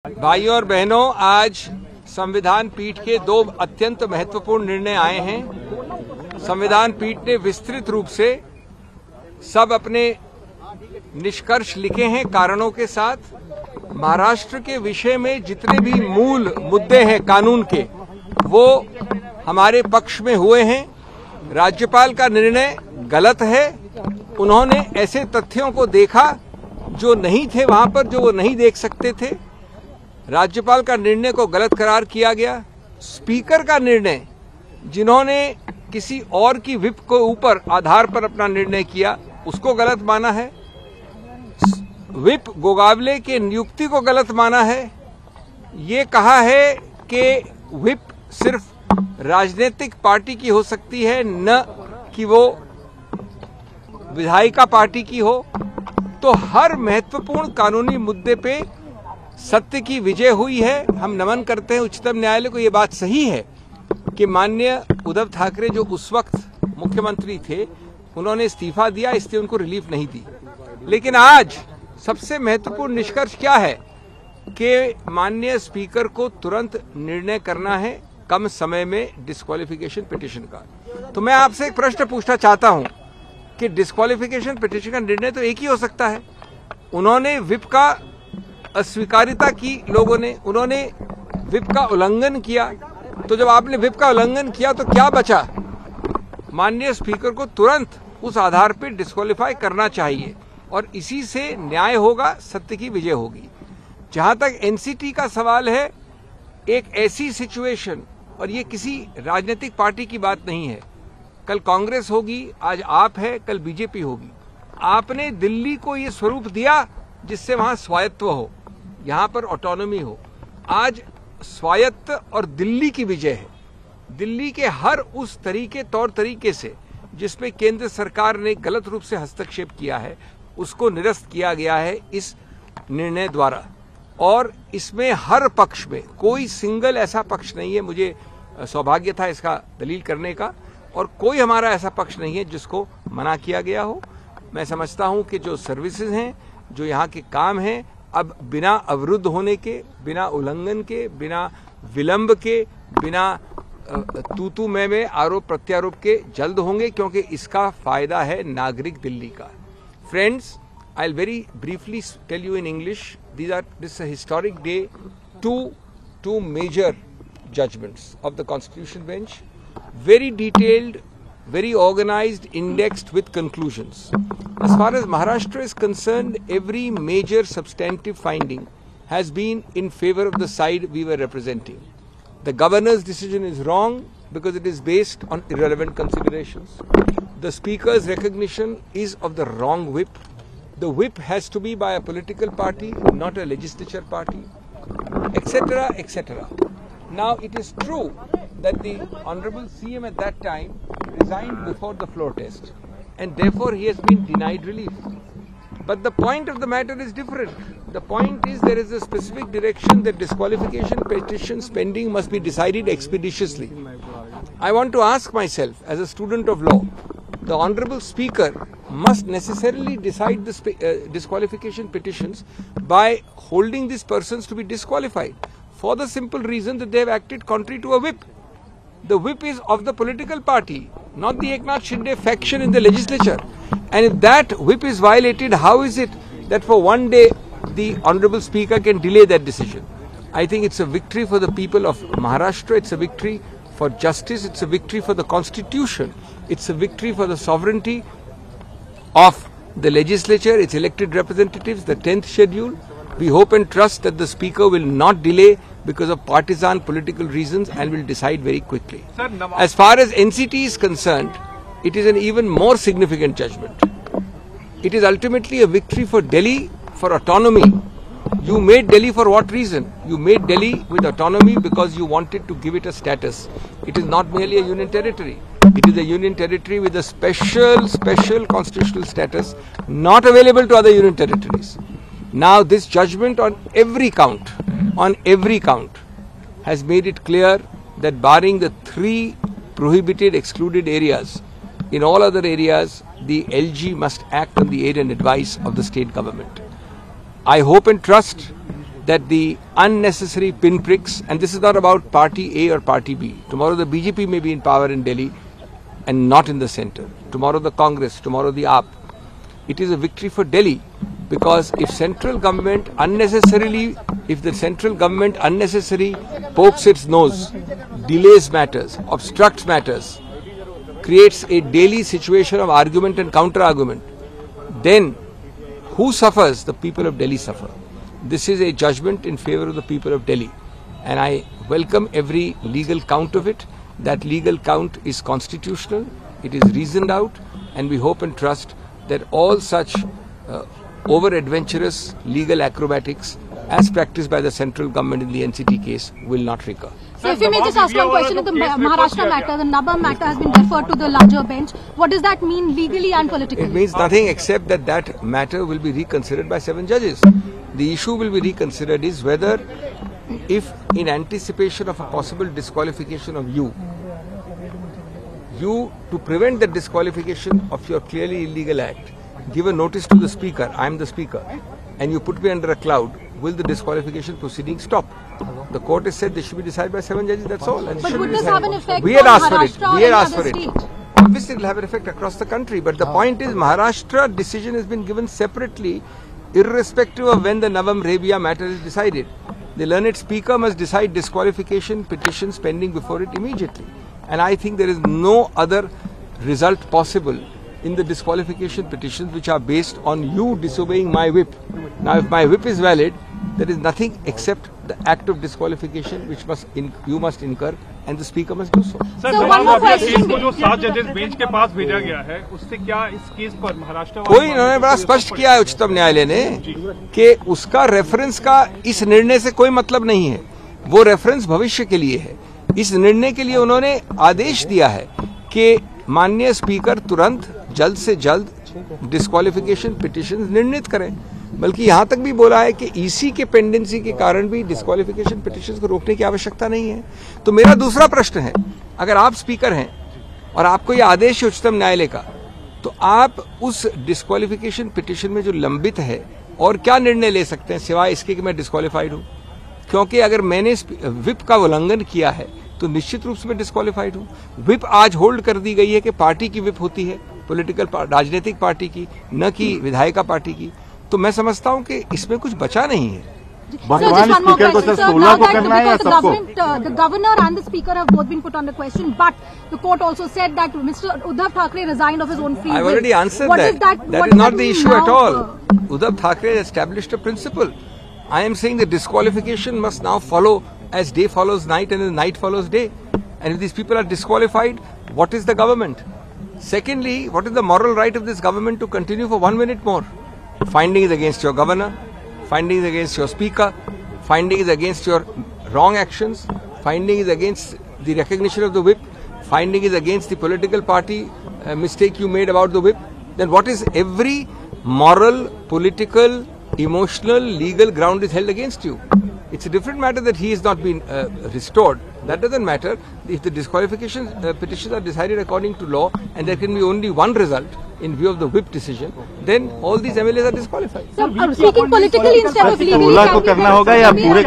भाइयों और बहनों, आज संविधान पीठ के दो अत्यंत महत्वपूर्ण निर्णय आए हैं। संविधान पीठ ने विस्तृत रूप से सब अपने निष्कर्ष लिखे हैं कारणों के साथ। महाराष्ट्र के विषय में जितने भी मूल मुद्दे हैं कानून के, वो हमारे पक्ष में हुए हैं। राज्यपाल का निर्णय गलत है। उन्होंने ऐसे तथ्यों को देखा जो नहीं थे वहां पर, जो वो नहीं देख सकते थे। राज्यपाल का निर्णय को गलत करार किया गया। स्पीकर का निर्णय, जिन्होंने किसी और की व्हिप को ऊपर आधार पर अपना निर्णय किया, उसको गलत माना है। व्हिप गोगावले के नियुक्ति को गलत माना है। ये कहा है कि व्हिप सिर्फ राजनीतिक पार्टी की हो सकती है, न कि वो विधायिका पार्टी की हो। तो हर महत्वपूर्ण कानूनी मुद्दे पे सत्य की विजय हुई है। हम नमन करते हैं उच्चतम न्यायालय को। ये बात सही है कि माननीय उद्धव ठाकरे जो उस वक्त मुख्यमंत्री थे, उन्होंने इस्तीफा दिया, इसलिए उनको रिलीफ नहीं दी। लेकिन आज सबसे महत्वपूर्ण निष्कर्ष क्या है कि माननीय स्पीकर को तुरंत निर्णय करना है कम समय में डिस्क्वालिफिकेशन पिटीशन का। तो मैं आपसे एक प्रश्न पूछना चाहता हूं कि डिस्क्वालिफिकेशन पिटीशन का निर्णय तो एक ही हो सकता है। उन्होंने व्हिप का अस्वीकारिता की, लोगों ने, उन्होंने व्हिप का उल्लंघन किया। तो जब आपने व्हिप का उल्लंघन किया तो क्या बचा? माननीय स्पीकर को तुरंत उस आधार पर डिस्क्वालीफाई करना चाहिए और इसी से न्याय होगा, सत्य की विजय होगी। जहां तक एनसीटी का सवाल है, एक ऐसी सिचुएशन, और ये किसी राजनीतिक पार्टी की बात नहीं है। कल कांग्रेस होगी, आज आप है, कल बीजेपी होगी। आपने दिल्ली को ये स्वरूप दिया जिससे वहां स्वायत्व हो, यहां पर ऑटोनॉमी हो। आज स्वायत्त और दिल्ली की विजय है। दिल्ली के हर उस तौर तरीके से जिसपे केंद्र सरकार ने गलत रूप से हस्तक्षेप किया है, उसको निरस्त किया गया है इस निर्णय द्वारा। और इसमें हर पक्ष में कोई सिंगल ऐसा पक्ष नहीं है, मुझे सौभाग्य था इसका दलील करने का, और कोई हमारा ऐसा पक्ष नहीं है जिसको मना किया गया हो। मैं समझता हूं कि जो सर्विसेज हैं, जो यहाँ के काम हैं, अब बिना अवरुद्ध होने के, बिना उल्लंघन के, बिना विलंब के, बिना तू में आरोप प्रत्यारोप के जल्द होंगे, क्योंकि इसका फायदा है नागरिक दिल्ली का। Friends, I will very briefly tell you in English, this historic day, two major judgments of the Constitution Bench, very detailed, very organized, indexed with conclusions. As far as Maharashtra is concerned, every major substantive finding has been in favor of the side we were representing. The governor's decision is wrong because it is based on irrelevant considerations. The speaker's recognition is of the wrong whip. The whip has to be by a political party, not a legislature party, etc., etc. Now, it is true that the Honorable CM at that time resigned before the floor test, and therefore he has been denied relief. But the point of the matter is different. The point is there is a specific direction that disqualification petitions pending must be decided expeditiously. I want to ask myself, as a student of law, the Honorable Speaker must necessarily decide the disqualification petitions by holding these persons to be disqualified, for the simple reason that they have acted contrary to a whip. The whip is of the political party, not the Eknath Shinde faction in the legislature. And if that whip is violated, how is it that for one day the Honorable Speaker can delay that decision? I think it's a victory for the people of Maharashtra. It's a victory for justice. It's a victory for the Constitution. It's a victory for the sovereignty of the legislature, its elected representatives, the 10th schedule. We hope and trust that the Speaker will not delay because of partisan political reasons and will decide very quickly. As far as NCT is concerned, it is an even more significant judgment. It is ultimately a victory for Delhi, for autonomy. You made Delhi for what reason? You made Delhi with autonomy because you wanted to give it a status. It is not merely a union territory. It is a union territory with a special constitutional status not available to other union territories. Now this judgment on every count, has made it clear that barring the 3 prohibited excluded areas, in all other areas, the LG must act on the aid and advice of the state government. I hope and trust that the unnecessary pinpricks, and this is not about party A or party B. Tomorrow the BJP may be in power in Delhi and not in the centre. Tomorrow the Congress, tomorrow the AAP. It is a victory for Delhi, because if the central government unnecessarily pokes its nose, delays matters, obstructs matters, creates a daily situation of argument and counter-argument, then who suffers? The people of Delhi suffer. This is a judgment in favor of the people of Delhi, and I welcome every legal count of it. That legal count is constitutional, it is reasoned out, and we hope and trust that all such over-adventurous legal acrobatics as practiced by the central government in the NCT case will not recur. So if you may just ask one question, in the Maharashtra matter, the Nabam matter has been referred to the larger bench. What does that mean legally and politically? It means nothing except that that matter will be reconsidered by 7 judges. The issue will be reconsidered is whether, if in anticipation of a possible disqualification of you, to prevent the disqualification of your clearly illegal act, give a notice to the speaker, I am the speaker, and you put me under a cloud, will the disqualification proceeding stop? The court has said this should be decided by 7 judges, that's all. And but would this have an effect we had on asked for it. Maharashtra We had or asked for other it. state? Obviously it will have an effect across the country, but the point is Maharashtra decision has been given separately, irrespective of when the Navam Rebia matter is decided. The learned speaker must decide disqualification petitions pending before it immediately. And I think there is no other result possible in the disqualification petitions which are based on you disobeying my whip. Now if my whip is valid, there is nothing except the act of disqualification which you must incur, and the speaker must do so. So one more question. जो 7 जजेस bench के पास भेजा गया है, उससे क्या इस case पर महाराष्ट्र कोई इन्होंने बड़ा स्पष्ट किया है उच्चतम न्यायालय ने कि उसका रेफरेंस का इस निर्णय से कोई मतलब नहीं है, वो रेफरेंस भविष्य के लिए है। इस निर्णय के लिए उन्होंने आदेश दिया है कि माननीय स्पीकर तुरंत जल्द से जल्द डिस्क्वालिफिकेशन पिटीशन निर्णित करें, बल्कि यहां तक भी बोला है कि ईसी के पेंडेंसी के कारण भी डिस्क्वालिफिकेशन पिटीशन को रोकने की आवश्यकता नहीं है। तो मेरा दूसरा प्रश्न है, अगर आप स्पीकर हैं और आपको यह आदेश है उच्चतम न्यायालय का, तो आप उस डिस्क्वालिफिकेशन पिटीशन में जो लंबित है और क्या निर्णय ले सकते हैं सिवाय इसके कि मैं डिस्क्वालिफाइड हूं? क्योंकि अगर मैंने विप का उल्लंघन किया है तो निश्चित रूप से मैं डिस्क्वालिफाइड हूं। विप आज होल्ड कर दी गई है कि पार्टी की विप होती है, पॉलिटिकल राजनीतिक पार्टी की, न कि विधायिका पार्टी की। तो मैं समझता हूं कि इसमें कुछ बचा नहीं है। वर्तमान स्पीकर को 16 को करना है या सबको? The governor and the speaker have both been put under question, but the court also said that Mr. Uddhav Thackeray resigned of his own free will. I've already answered that. That is not the issue at all. Uddhav Thackeray established a principle. I am saying the disqualification must now follow as day follows night and as night follows day. And if these people are disqualified, what is the government? Secondly, what is the moral right of this government to continue for 1 minute more? Finding is against your governor, finding is against your speaker, finding is against your wrong actions, finding is against the recognition of the whip, finding is against the political party mistake you made about the whip. Then what is every moral, political, emotional, legal ground is held against you? It's a different matter that he has not been restored. That doesn't matter. If the disqualification petitions are decided according to law and there can be only one result in view of the whip decision, then all these MLAs are disqualified. So, speaking politically instead of legally, करना होगा या पूरे